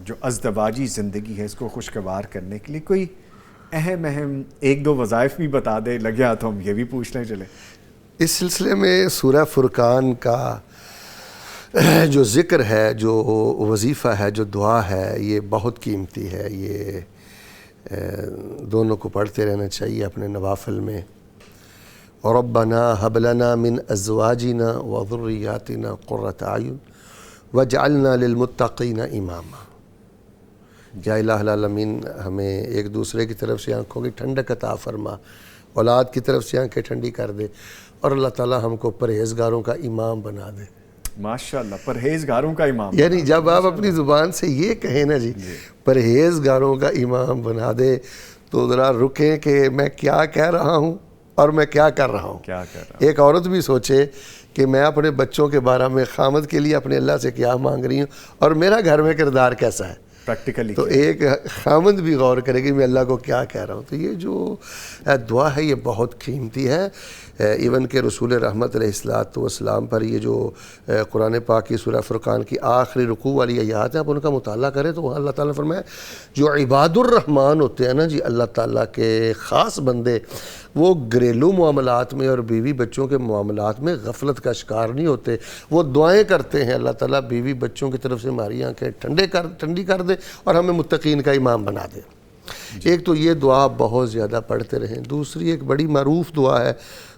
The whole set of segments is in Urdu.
جو ازدواجی زندگی ہے اس کو خوشگوار کرنے کے لیے کوئی اہم ایک دو وظائف بھی بتا دے لگیا تو ہم یہ بھی پوچھ لیں چلے. اس سلسلے میں سورہ فرقان کا جو ذکر ہے، جو وظیفہ ہے، جو دعا ہے، یہ بہت قیمتی ہے. یہ دونوں کو پڑھتے رہنا چاہیے اپنے نوافل میں. ربنا هب لنا من ازواجنا وذریاتنا قرۃ اعین واجعلنا للمتقین اماما. یا الہ العالمین ہمیں ایک دوسرے کی طرف سے آنکھوں کی ٹھنڈک عطا فرما، اولاد کی طرف سے آنکھیں ٹھنڈی کر دے، اور اللہ تعالی ہم کو پرہیزگاروں کا امام بنا دے. ماشاءاللہ، پرہیزگاروں کا امام. یعنی جب آپ اپنی زبان سے یہ کہیں نا جی پرہیزگاروں کا امام بنا دے، تو ذرا رکیں کہ میں کیا کہہ رہا ہوں اور میں کیا کر رہا ہوں. ایک عورت بھی سوچے کہ میں اپنے بچوں کے بارے میں خامد کے لیے اپنے اللہ سے کیا مانگ رہی ہوں اور میرا گھر میں کردار کیسا ہے. پریکٹیکلی تو ایک خامد بھی غور کرے کہ میں اللہ کو کیا کہہ رہا ہوں. تو یہ جو دعا ہے یہ بہت قیمتی ہے. ایون کہ رسول رحمت علیہ السلام پر یہ جو قرآن پاک کی سورہ فرقان کی آخری رکوع والی آیات ہیں، آپ ان کا مطالعہ کریں تو وہاں اللہ تعالیٰ نے فرمایا جو عباد الرحمن ہوتے ہیں نا جی، اللہ تعالیٰ کے خاص بندے، وہ گھریلو معاملات میں اور بیوی بچوں کے معاملات میں غفلت کا شکار نہیں ہوتے. وہ دعائیں کرتے ہیں اللہ تعالیٰ بیوی بچوں کی طرف سے ہماری آنکھیں ٹھنڈی کر دے اور ہمیں متقین کا امام بنا دے. ایک تو یہ دعا بہت زیادہ پڑھتے رہیں. دوسری ایک بڑی معروف دعا ہے،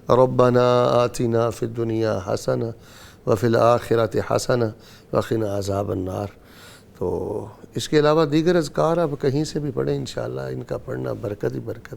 ربنا آتنا فی الدنیا حسنہ وفی الآخرۃ حسنہ وقنا عذاب النار. تو اس کے علاوہ دیگر اذکار آپ کہیں سے بھی پڑھیں، انشاءاللہ ان کا پڑھنا برکت ہی برکت.